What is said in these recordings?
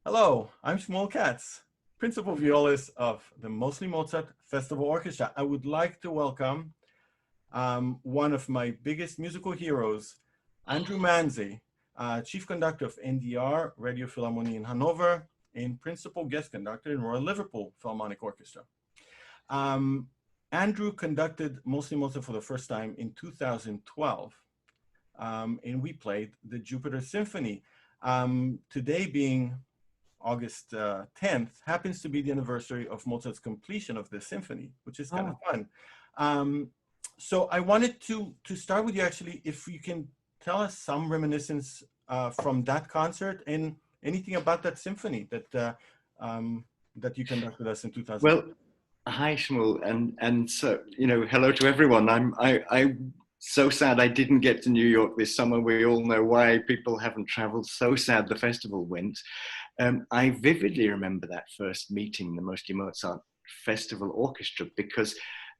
Hello, I'm Shmuel Katz, principal violist of the Mostly Mozart Festival Orchestra. I would like to welcome one of my biggest musical heroes, Andrew Manze, chief conductor of NDR Radio Philharmonie in Hanover and principal guest conductor in Royal Liverpool Philharmonic Orchestra. Andrew conducted Mostly Mozart for the first time in 2012, and we played the Jupiter Symphony. Today being August 10th, happens to be the anniversary of Mozart's completion of the symphony, which is kind of fun. So I wanted to start with you, actually, if you can tell us some reminiscence from that concert and anything about that symphony that that you conducted us in 2000. Well, hi Shmuel, and so hello to everyone. I'm so sad I didn't get to New York this summer. We all know why people haven't traveled. So sad the festival went. I vividly remember that first meeting, the Mostly Mozart Festival Orchestra, because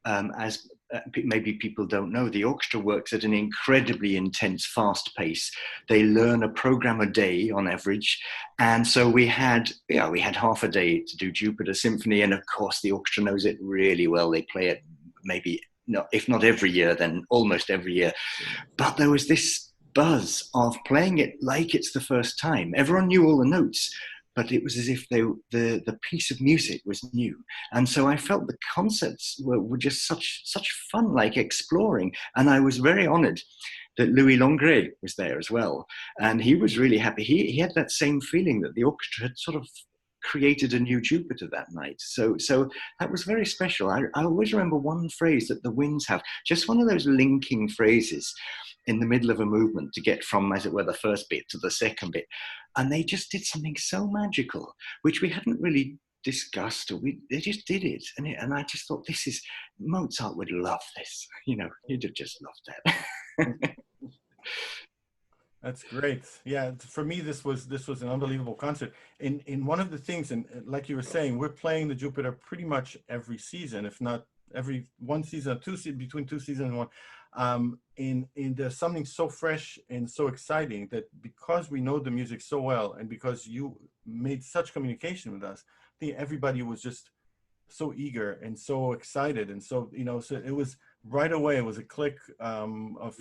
as maybe people don't know, the orchestra works at an incredibly intense, fast pace. They learn a program a day on average. And so we had half a day to do Jupiter Symphony. And of course, the orchestra knows it really well. They play it maybe, no, if not every year, then almost every year. But there was this buzz of playing it like it's the first time. Everyone knew all the notes, but it was as if the piece of music was new. And so I felt the concepts were just such fun, like exploring. And I was very honored that Louis Longret was there as well. And he was really happy. He had that same feeling that the orchestra had sort of created a new Jupiter that night. So that was very special. I always remember one phrase that the winds have, just one of those linking phrases in the middle of a movement to get from, as it were, the first bit to the second bit. And they just did something so magical, which we hadn't really discussed, or they just did it. And I just thought, Mozart would love this. He'd have just loved that. That's great. Yeah, for me, this was an unbelievable concert. In one of the things, and like you were saying, we're playing the Jupiter pretty much every season, if not every one season, between two seasons and one. And there's something so fresh and so exciting that because we know the music so well, and because you made such communication with us, I think everybody was just so eager and so excited, and so so it was right away. It was a click of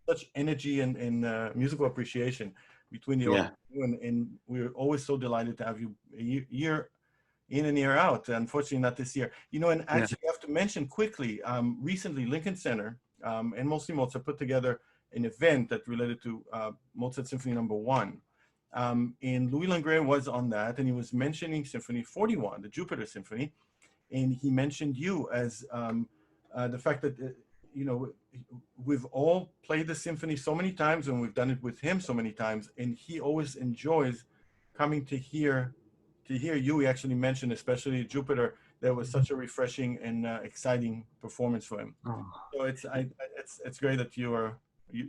such energy and musical appreciation between the orchestra, and we're always so delighted to have you year in and year out. Unfortunately, not this year. And actually, I have to mention quickly, recently Lincoln Center and Mostly Mozart put together an event that related to Mozart Symphony No. 1. And Louis Longret was on that, and he was mentioning Symphony 41, the Jupiter Symphony, and he mentioned you as the fact that we've all played the symphony so many times, and we've done it with him so many times, and he always enjoys coming to hear you. He actually mentioned, especially Jupiter, that was such a refreshing and exciting performance for him. So it's great that you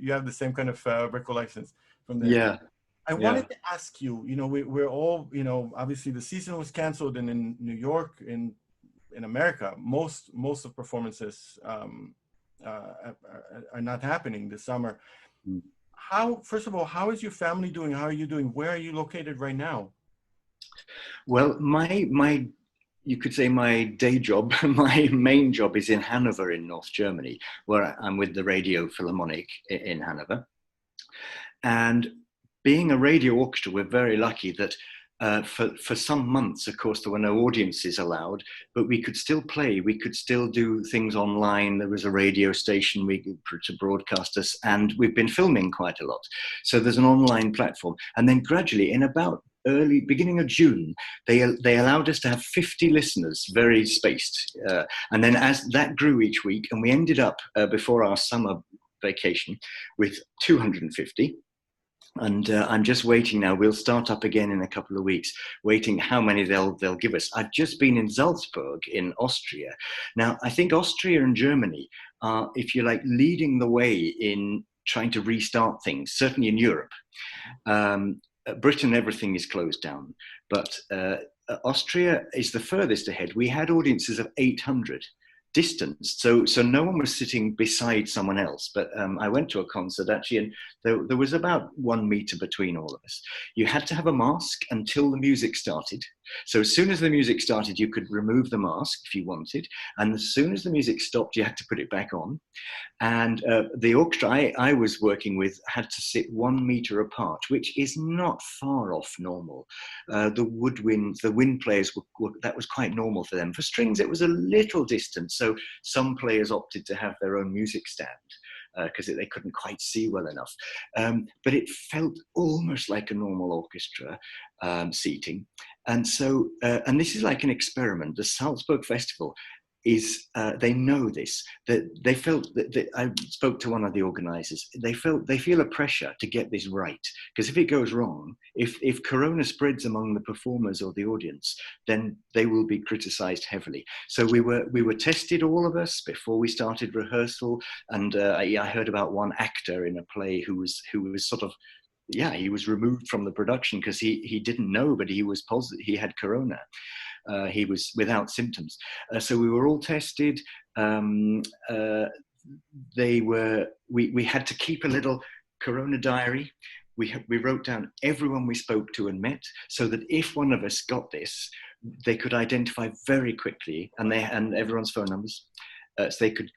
have the same kind of recollections from there. I wanted to ask you, we're all, obviously the season was canceled, and in New York, in America, most of performances are not happening this summer. First of all, how is your family doing? How are you doing? Where are you located right now? Well, you could say my day job, my main job is in Hanover in North Germany, where I'm with the Radio Philharmonic in Hanover. And being a radio orchestra, we're very lucky that for some months, of course, there were no audiences allowed, but we could still play. We could still do things online. There was a radio station to broadcast us, and we've been filming quite a lot. So there's an online platform. And then gradually, in about beginning of June, they allowed us to have 50 listeners, very spaced. And then as that grew each week, and we ended up before our summer vacation with 250. And I'm just waiting now. We'll start up again in a couple of weeks, waiting how many they'll give us. I've just been in Salzburg in Austria. Now, I think Austria and Germany are, if you like, leading the way in trying to restart things, certainly in Europe. Britain, everything is closed down. But Austria is the furthest ahead. We had audiences of 800 distanced, so no one was sitting beside someone else. But I went to a concert actually, and there was about 1 meter between all of us. You had to have a mask until the music started. So as soon as the music started, you could remove the mask if you wanted, and as soon as the music stopped, you had to put it back on. And the orchestra I was working with had to sit 1 meter apart, which is not far off normal. The woodwinds, the wind players, that was quite normal for them. For strings, it was a little distant. So some players opted to have their own music stand because they couldn't quite see well enough. But it felt almost like a normal orchestra seating. And so, and this is like an experiment. The Salzburg Festival is, they know this, that they felt that I spoke to one of the organizers, they feel a pressure to get this right, because if it goes wrong, if corona spreads among the performers or the audience, then they will be criticized heavily. So we were tested, all of us, before we started rehearsal. And I heard about one actor in a play who was sort of, yeah, he was removed from the production because he didn't know, but he was positive, he had corona. He was without symptoms. So we were all tested. We had to keep a little corona diary. We wrote down everyone we spoke to and met, so that if one of us got this, they could identify very quickly, and everyone's phone numbers. So they could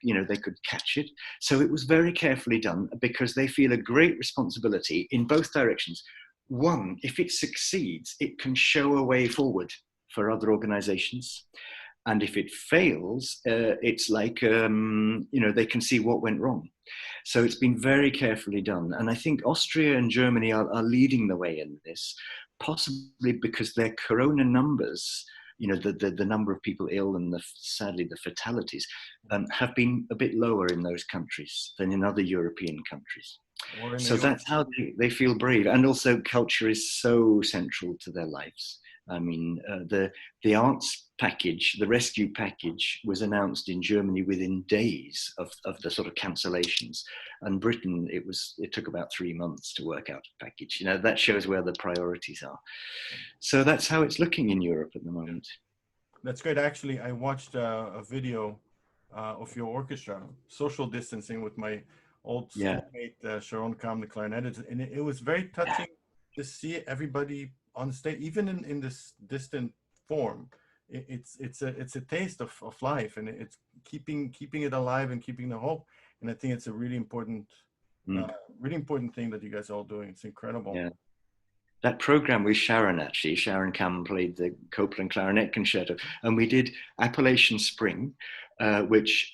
catch it. So it was very carefully done, because they feel a great responsibility in both directions. One, if it succeeds, it can show a way forward for other organizations. And if it fails, it's like, they can see what went wrong. So it's been very carefully done. And I think Austria and Germany are leading the way in this, possibly because their corona numbers, the number of people ill and sadly the fatalities, have been a bit lower in those countries than in other European countries. So that's how they feel brave. And also culture is so central to their lives. I mean, the arts package, the rescue package, was announced in Germany within days of the sort of cancellations. And Britain, it took about 3 months to work out a package. That shows where the priorities are. So that's how it's looking in Europe at the moment. That's great. Actually, I watched a video of your orchestra, social distancing, with my old schoolmate, Sharon Kam, the clarinetist. And it was very touching to see everybody on stage, even in this distant form. It's a taste of life, and it's keeping it alive and keeping the hope. And I think it's a really important thing that you guys are all doing. It's incredible. Yeah. That program with Sharon, actually, Sharon Cam played the Copland Clarinet Concerto, and we did Appalachian Spring, which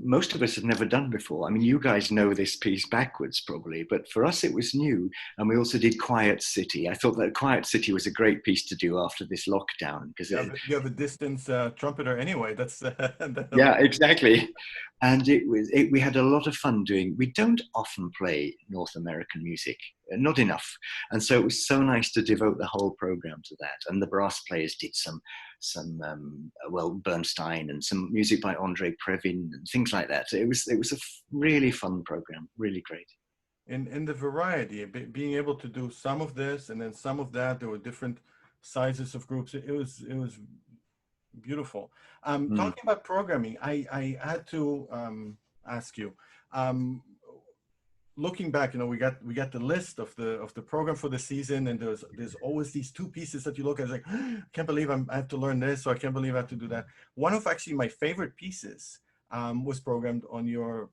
most of us had never done before. I mean, you guys know this piece backwards probably, but for us it was new. And we also did Quiet City. I thought that Quiet City was a great piece to do after this lockdown, because you have a distance trumpeter anyway. That's yeah, exactly. And we had a lot of fun doing. We don't often play North American music, not enough, and so it was so nice to devote the whole program to that. And the brass players did some Bernstein, and some music by Andre Previn and things like that. It was a really fun program, really great. And the variety, being able to do some of this and then some of that. There were different sizes of groups. It was beautiful. Talking about programming, I had to ask you. Looking back, we got the list of the program for the season, and there's always these 2 pieces that you look at. It's like, I can't believe I have to learn this, or I can't believe I have to do that. One of actually my favorite pieces was programmed on your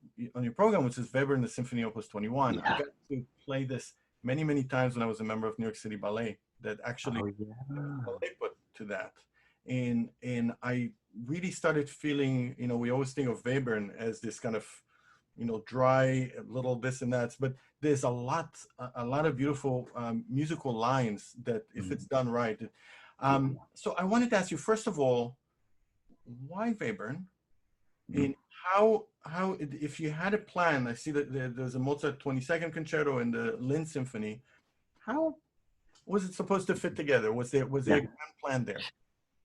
program, which is Webern, the Symphony Opus 21. Yeah. I got to play this many times when I was a member of New York City Ballet. That actually ballet put to that, and I really started feeling. We always think of Webern as this kind of dry little this and that, but there's a lot of beautiful musical lines that, if it's done right. So I wanted to ask you, first of all, why Webern? And how if you had a plan, I see that there's a Mozart 22nd concerto and the Linz Symphony. How was it supposed to fit together? Was there a grand plan there?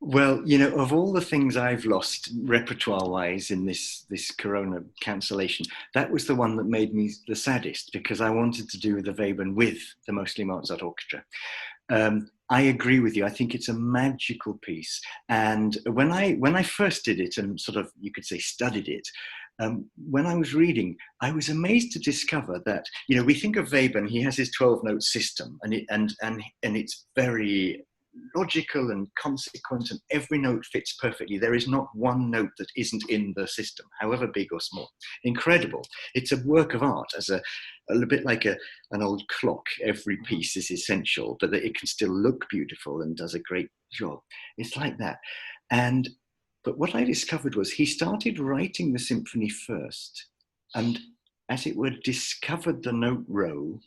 Well, of all the things I've lost repertoire-wise in this corona cancellation, that was the one that made me the saddest, because I wanted to do the Webern with the Mostly Mozart Orchestra. I agree with you. I think it's a magical piece. And when I first did it and sort of, you could say, studied it, when I was reading, I was amazed to discover that, you know, we think of Webern, he has his 12-note system, and it's very logical and consequent, and every note fits perfectly. There is not one note that isn't in the system, however big or small. Incredible. It's a work of art, as a little bit like an old clock. Every piece is essential, but that it can still look beautiful and does a great job. It's like that. But what I discovered was he started writing the symphony first, and, as it were, discovered the note row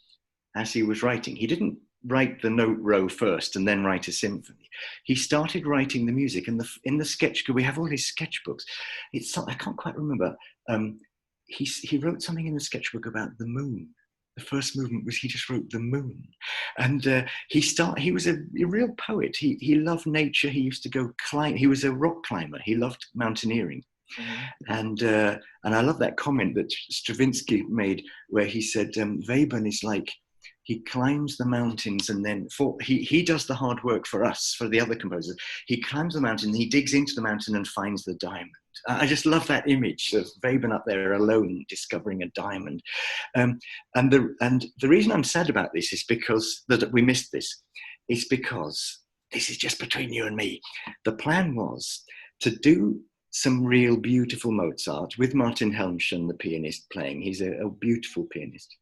as he was writing. He didn't write the note row first and then write a symphony. He started writing the music, and in the sketchbook, we have all his sketchbooks. I can't quite remember. He wrote something in the sketchbook about the moon. The first movement was, he just wrote the moon. And he was a real poet. He loved nature. He used to go climb. He was a rock climber. He loved mountaineering. Mm-hmm. And I love that comment that Stravinsky made, where he said, Webern is like, he climbs the mountains, and then he does the hard work for us, for the other composers. He climbs the mountain, he digs into the mountain and finds the diamond. I just love that image of Webern up there alone discovering a diamond. And the reason I'm sad about this is because that we missed this. Is because this is just between you and me. The plan was to do some real beautiful Mozart with Martin Helmchen, the pianist, playing. He's a beautiful pianist.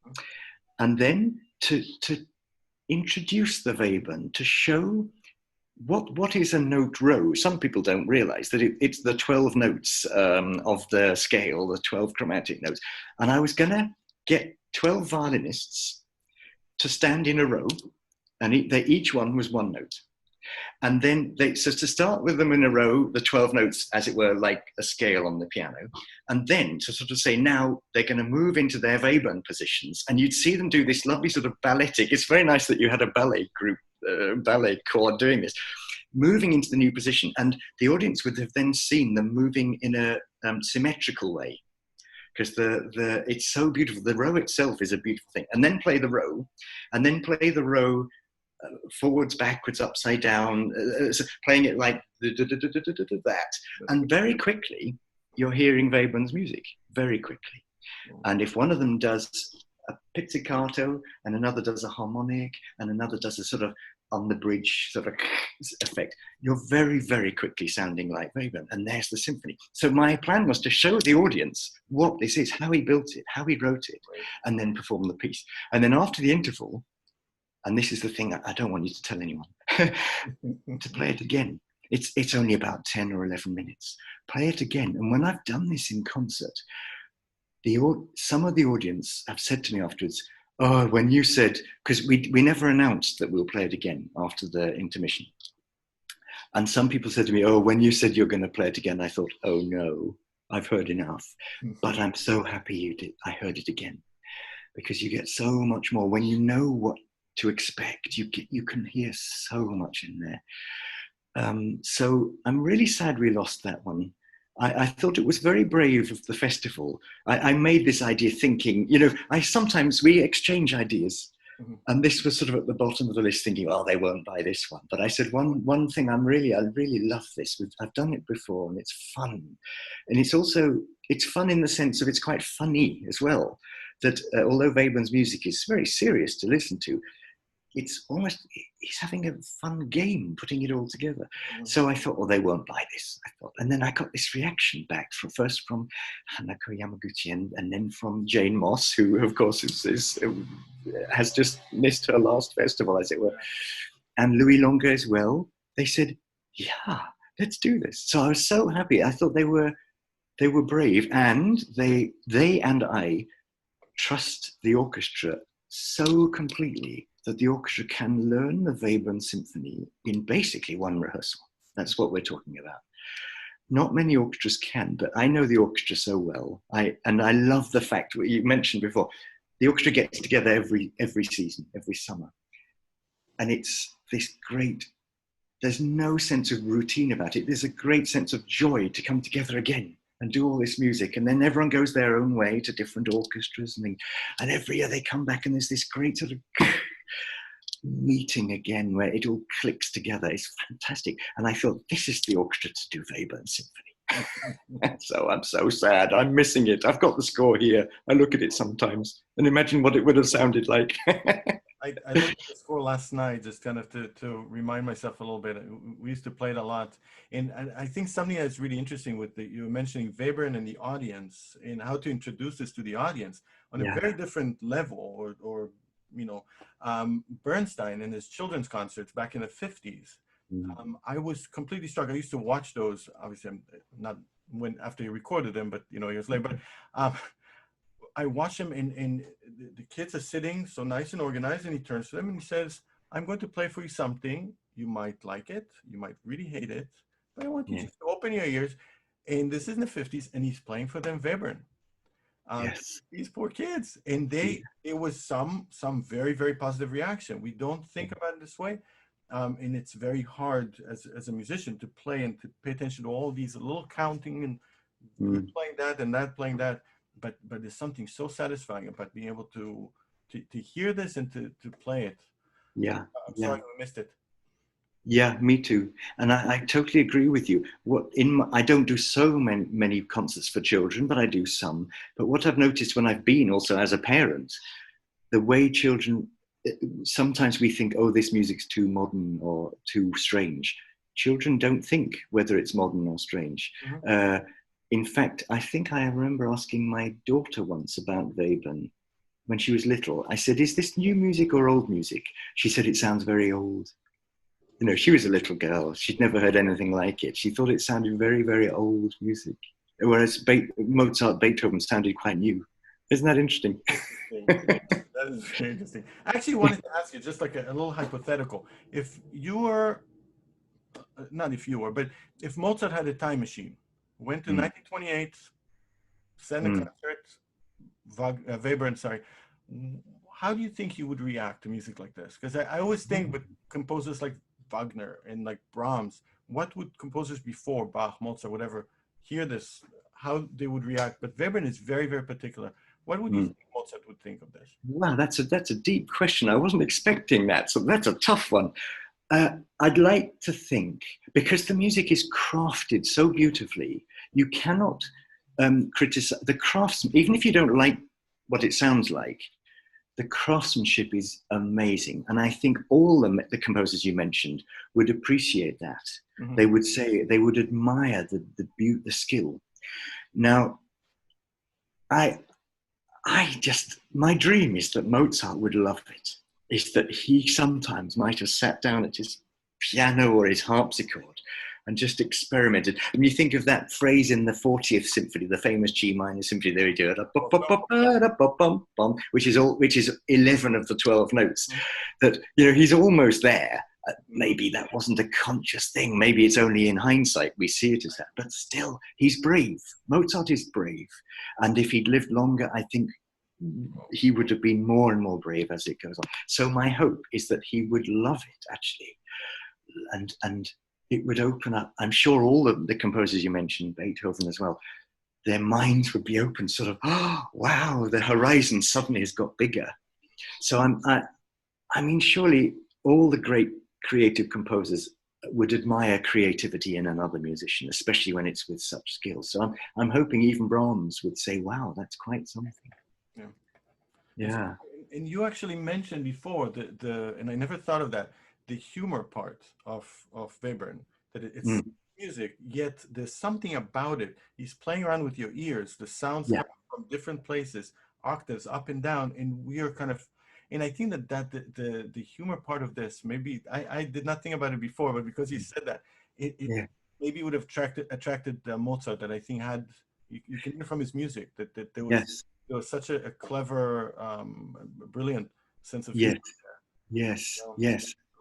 And then to introduce the Webern, to show what is a note row. Some people don't realize that it's the 12 notes of the scale, the 12 chromatic notes. And I was going to get 12 violinists to stand in a row, and each one was one note. And then so to start with them in a row, the 12 notes, as it were, like a scale on the piano. And then to sort of say, now they're going to move into their Webern positions. And you'd see them do this lovely sort of balletic. It's very nice that you had a ballet group, ballet corps doing this, moving into the new position. And the audience would have then seen them moving in a symmetrical way, because it's so beautiful. The row itself is a beautiful thing. And then play the row, and then play the row forwards, backwards, upside down, playing it like that. And very quickly, you're hearing Webern's music, very quickly. And if one of them does a pizzicato, and another does a harmonic, and another does a sort of on the bridge sort of effect, you're very, very quickly sounding like Webern. And there's the symphony. So my plan was to show the audience what this is, how he built it, how he wrote it, and then perform the piece. And then after the interval, and this is the thing I don't want you to tell anyone, to play it again. It's only about 10 or 11 minutes. Play it again. And when I've done this in concert, some of the audience have said to me afterwards, oh, when you said, because we never announced that we'll play it again after the intermission. And some people said to me, oh, when you said you're going to play it again, I thought, oh no, I've heard enough. But I'm so happy I heard it again, because you get so much more when you know what to expect. You can hear so much in there. So I'm really sad we lost that one. I thought it was very brave of the festival. I made this idea thinking, sometimes we exchange ideas. Mm-hmm. And this was sort of at the bottom of the list, thinking, oh, they won't buy this one. But I said, one thing I really love this. I've done it before, and it's fun. And it's fun in the sense of it's quite funny as well. That although Webern's music is very serious to listen to, it's almost, he's having a fun game putting it all together. Mm-hmm. So I thought, well, they won't buy this, I thought. And then I got this reaction back first from Hanako Yamaguchi and then from Jane Moss, who, of course, has just missed her last festival, as it were. And Louis Longa as well. They said, yeah, let's do this. So I was so happy. I thought they were brave, and they and I trust the orchestra so completely that the orchestra can learn the Webern symphony in basically one rehearsal. That's what we're talking about. Not many orchestras can, but I know the orchestra so well. I love the fact, what you mentioned before, the orchestra gets together every season, every summer. And it's this great, there's no sense of routine about it. There's a great sense of joy to come together again and do all this music. And then everyone goes their own way to different orchestras. And every year they come back, and there's this great sort of meeting again where it all clicks together. It's fantastic. And I thought, this is the orchestra to do Webern Symphony. So I'm so sad. I'm missing it. I've got the score here. I look at it sometimes and imagine what it would have sounded like. I looked at the score last night just kind of to remind myself a little bit. We used to play it a lot. And I think something that's really interesting with you were mentioning Webern and the audience and how to introduce this to the audience on a very different level or you know, Bernstein and his children's concerts back in the 50s. I was completely struck. I used to watch those, obviously I'm not when after he recorded them, but you know, years later, but I watch him and the kids are sitting so nice and organized, and he turns to them and he says, I'm going to play for you something. You might like it. You might really hate it. But I want you just to open your ears. And this is in the 50s, and he's playing for them Webern. These poor kids. And it was some very, very positive reaction. We don't think about it this way. And it's very hard as a musician to play and to pay attention to all these little counting and playing that and that, playing that. But there's something so satisfying about being able to hear this and to play it. Yeah. I'm sorry I missed it. Yeah, me too. And I totally agree with you. I don't do so many concerts for children, but I do some. But what I've noticed when I've been also as a parent, the way children, sometimes we think, oh, this music's too modern or too strange. Children don't think whether it's modern or strange. In fact, I think I remember asking my daughter once about Webern when she was little. I said, is this new music or old music? She said, it sounds very old. You know, she was a little girl. She'd never heard anything like it. She thought it sounded very, very old music. Whereas Mozart, Beethoven sounded quite new. Isn't that interesting? That is very interesting. I actually wanted to ask you just like a little hypothetical. If you were, not if you were, but if Mozart had a time machine, went to 1928, sent a concert, Webern, sorry, how do you think you would react to music like this? Because I always think with composers like Wagner and like Brahms, what would composers before Bach, Mozart, whatever, hear this, how they would react? But Webern is very, very particular. What would you think Mozart would think of this? Wow, that's a deep question. I wasn't expecting that, so that's a tough one. I'd like to think, because the music is crafted so beautifully, you cannot criticize the crafts, even if you don't like what it sounds like. The craftsmanship is amazing. And I think all the composers you mentioned would appreciate that. They would say, they would admire the skill. Now, my dream is that Mozart would love it. Is that he sometimes might have sat down at his piano or his harpsichord and just experimented. And you think of that phrase in the 40th symphony, the famous G minor symphony, there he did, which is 11 of the 12 notes. That, you know, he's almost there. Maybe that wasn't a conscious thing. Maybe it's only in hindsight we see it as that. But still, he's brave. Mozart is brave. And if he'd lived longer, I think he would have been more and more brave as it goes on. So my hope is that he would love it, actually. And it would open up, I'm sure all of the composers you mentioned, Beethoven as well, their minds would be open, sort of, oh, wow, the horizon suddenly has got bigger. So I mean, surely all the great creative composers would admire creativity in another musician, especially when it's with such skill. So I'm hoping even Brahms would say, wow, that's quite something. Yeah. And you actually mentioned before and I never thought of that, the humor part of Webern, that it's music, yet there's something about it. He's playing around with your ears. The sounds come from different places, octaves up and down, and we are kind of, and I think that the humor part of this, maybe I did not think about it before, but because you said that, it maybe would have attracted Mozart, that I think had, you can hear from his music that there was such a clever, brilliant sense of humor. Yes. A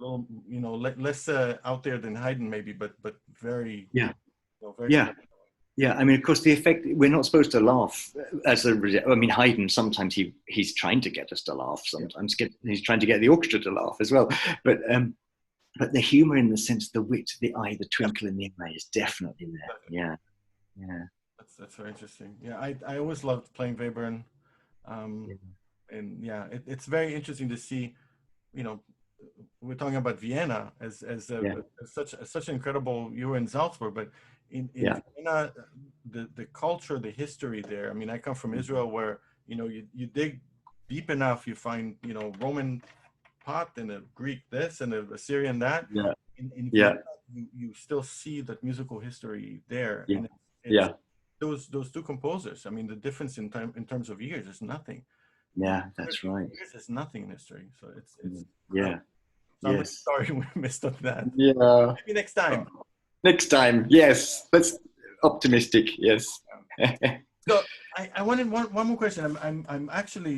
little, you know, less out there than Haydn maybe, but very, I mean, of course, the effect, we're not supposed to laugh I mean, Haydn, sometimes he's trying to get us to laugh. Sometimes he's trying to get the orchestra to laugh as well. But the humor, in the sense, the wit, the eye, the twinkle in the eye is definitely there. Yeah. That's very interesting. Yeah, I always loved playing Webern. And it's very interesting to see, you know, we're talking about Vienna Yeah, as such an incredible. You were in Salzburg, but in yeah, Vienna, the culture, the history there. I mean, I come from Israel, where you dig deep enough, you find Roman pot and a Greek this and a Assyrian that. yeah, In yeah, Vienna, you still see that musical history there, yeah, and it's yeah, those two composers. I mean, the difference in time in terms of years is nothing. yeah. 150 That's right. years is nothing in history, so it's Mm. incredible. Yeah. So I'm really Yes. sorry we missed on that. Yeah. Maybe next time. Next time, yes. That's optimistic. Yes. So I wanted one more question. I'm actually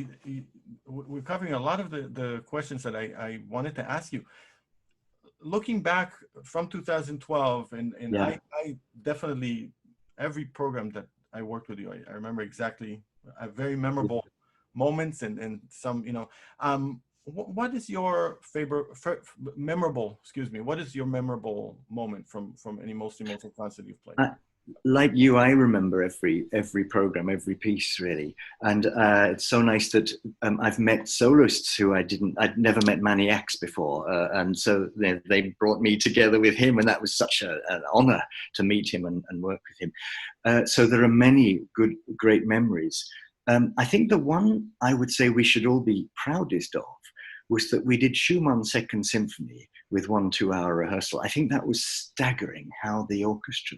we're covering a lot of the questions that I wanted to ask you. Looking back from 2012, and Yeah. I definitely every program that I worked with you, I remember exactly very memorable moments and some what is your favorite memorable excuse me what is your memorable moment from any Mostly Mozart concert you've played? I, like you, I remember every program, every piece, really, and it's so nice that I've met soloists who I'd never met Maniacs before, and so they brought me together with him, and that was such an honor to meet him and work with him. So there are many great memories. I think the one I would say we should all be proudest of was that we did Schumann's Second Symphony with 1 2 hour rehearsal. I think that was staggering how the orchestra,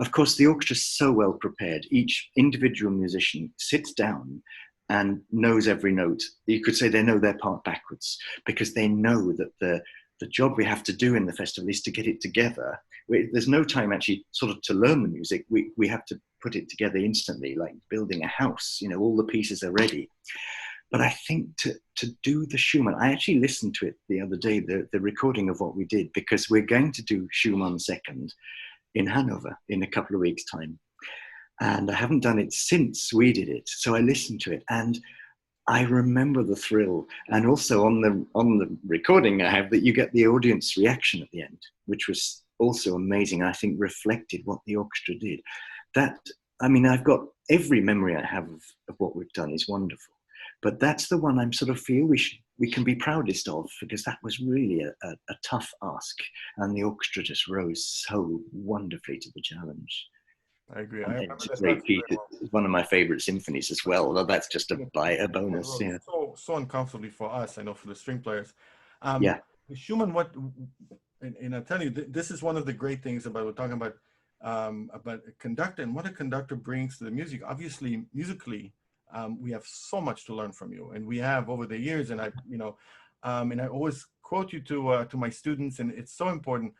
of course, the orchestra is so well prepared. Each individual musician sits down and knows every note. You could say they know their part backwards because they know that the job we have to do in the festival is to get it together. There's no time actually sort of to learn the music. We have to put it together instantly, like building a house. All the pieces are ready. But I think to do the Schumann, I actually listened to it the other day, the recording of what we did, because we're going to do Schumann second in Hanover in a couple of weeks' time. And I haven't done it since we did it. So I listened to it and I remember the thrill. And also on the recording I have that you get the audience reaction at the end, which was also amazing. I think reflected what the orchestra did. I've got every memory I have of what we've done is wonderful. But that's the one I'm sort of feel we can be proudest of, because that was really a tough ask, and the orchestra just rose so wonderfully to the challenge. I agree. I And remember it's a that great concert piece. very well. It's one of my favorite symphonies as well. Well, that's just a bonus. Yeah, So uncomfortably for us, I know, for the string players. Um, yeah, Schumann, and I tell you, this is one of the great things about we're talking about a conductor and what a conductor brings to the music. Obviously, musically, we have so much to learn from you, and we have over the years. And I always quote you to my students, and it's so important.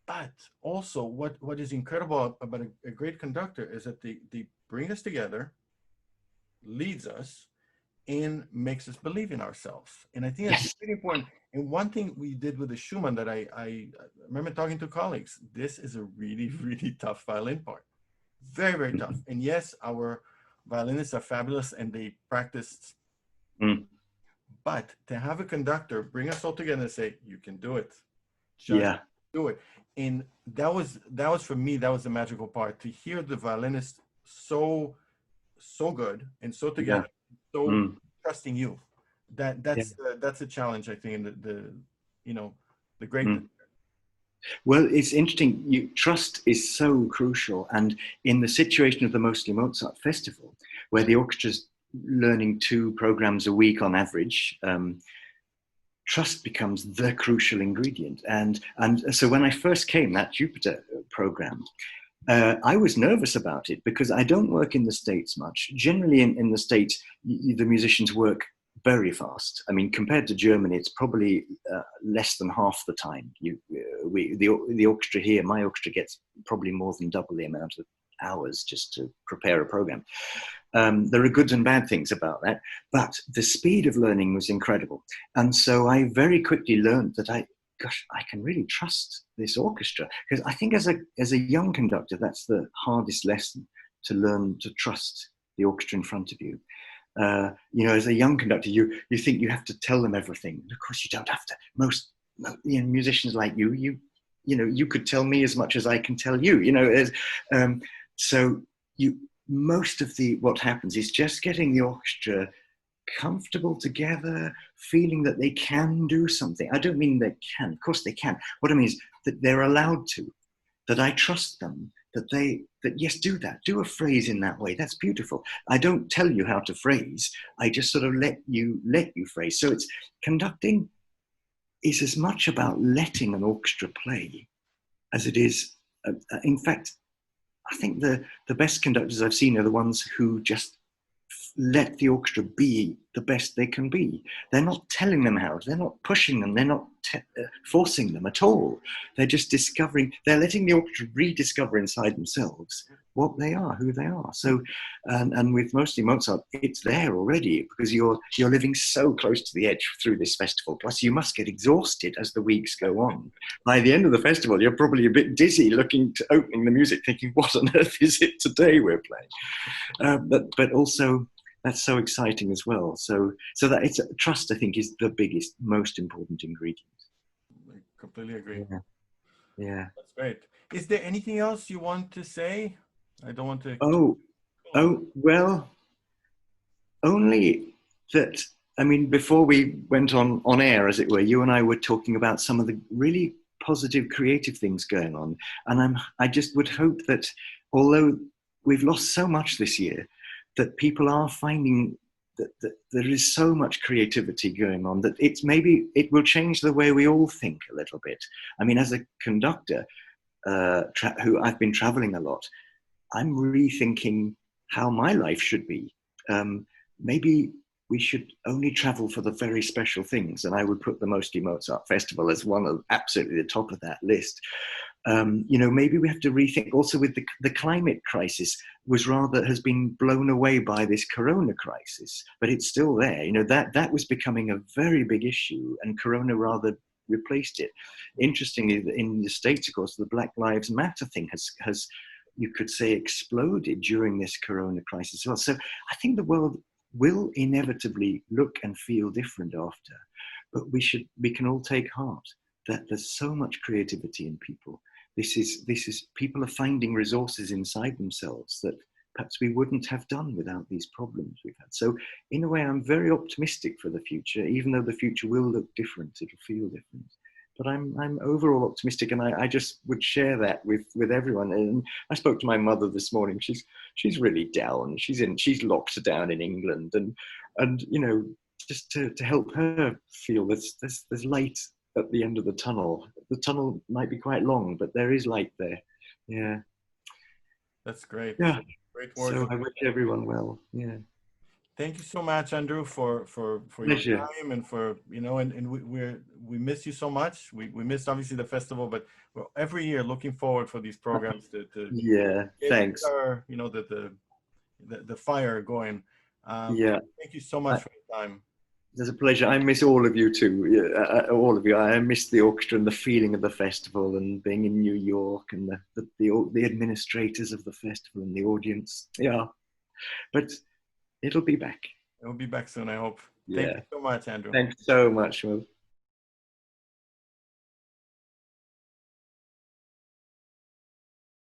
But also, what is incredible about a great conductor is that they bring us together, leads us, and makes us believe in ourselves. And I think that's yes, really important. And one thing we did with the Schumann that I remember talking to colleagues, this is a really, really tough violin part. Very, very tough. And yes, our violinists are fabulous and they practiced, mm, but to have a conductor bring us all together and say, you can do it. Just yeah, do it. And that was for me, that was the magical part, to hear the violinist so good and so yeah, together, so mm, trusting you. That yeah. that's a challenge, I think, in the greatness. Mm. Well, it's interesting. Trust is so crucial, and in the situation of the Mostly Mozart Festival, where the orchestra's learning 2 programs a week on average, trust becomes the crucial ingredient. And so when I first came, that Jupiter program, I was nervous about it because I don't work in the States much. Generally, in the States, the musicians work very fast. I mean, compared to Germany, it's probably less than half the time. The orchestra here, my orchestra gets probably more than double the amount of hours just to prepare a program. There are good and bad things about that, but the speed of learning was incredible. And so I very quickly learned that I can really trust this orchestra, because I think as a young conductor, that's the hardest lesson, to learn to trust the orchestra in front of you. As a young conductor, you think you have to tell them everything. Of course, you don't have to. Most musicians like you could tell me as much as I can tell you. So most of what happens is just getting the orchestra comfortable together, feeling that they can do something. I don't mean they can, of course they can. What I mean is that they're allowed to, that I trust them, that yes, do that, do a phrase in that way. That's beautiful. I don't tell you how to phrase. I just sort of let you phrase. So it's conducting is as much about letting an orchestra play as it is. In fact, I think the best conductors I've seen are the ones who just let the orchestra be the best they can be. They're not telling them how, they're not pushing them, they're not forcing them at all. They're just discovering, they're letting the orchestra rediscover inside themselves what they are, who they are. So, and with Mostly Mozart, it's there already because you're living so close to the edge through this festival. Plus, you must get exhausted as the weeks go on. By the end of the festival, you're probably a bit dizzy looking to opening the music, thinking, what on earth is it today we're playing? But also, that's so exciting as well. So that it's trust, I think, is the biggest, most important ingredient. I completely agree. Yeah. Yeah. That's great. Is there anything else you want to say? I don't want to. Oh, well, only that, I mean, before we went on air, as it were, you and I were talking about some of the really positive, creative things going on. And I just would hope that although we've lost so much this year, that people are finding that there is so much creativity going on that maybe it will change the way we all think a little bit. I mean, as a conductor who I've been traveling a lot, I'm rethinking how my life should be. Maybe we should only travel for the very special things. And I would put the Mostly Mozart Festival as one of absolutely the top of that list. Maybe we have to rethink also with the climate crisis has been blown away by this corona crisis, but it's still there. That was becoming a very big issue and corona rather replaced it. Interestingly, in the States, of course, the Black Lives Matter thing has you could say exploded during this corona crisis as well. So I think the world will inevitably look and feel different after, but we can all take heart that there's so much creativity in people. This is people are finding resources inside themselves that perhaps we wouldn't have done without these problems we've had. So in a way, I'm very optimistic for the future, even though the future will look different, it'll feel different. But I'm overall optimistic, and I just would share that with everyone. And I spoke to my mother this morning. She's really down. She's locked down in England, and just to help her feel there's light at the end of the tunnel. The tunnel might be quite long, but there is light there. Yeah. That's great. Yeah. Great words. So I wish everyone well. Yeah. Thank you so much, Andrew, for your time and for and we miss you so much. We miss obviously the festival, but we're every year looking forward for these programs to yeah. Thanks. Our, the fire going. Yeah. Thank you so much for your time. It's a pleasure. I miss all of you too. All of you. I miss the orchestra and the feeling of the festival and being in New York and the administrators of the festival and the audience. Yeah, but it'll be back. It'll be back soon, I hope. Yeah. Thank you so much, Andrew. Thanks so much, Shmuel.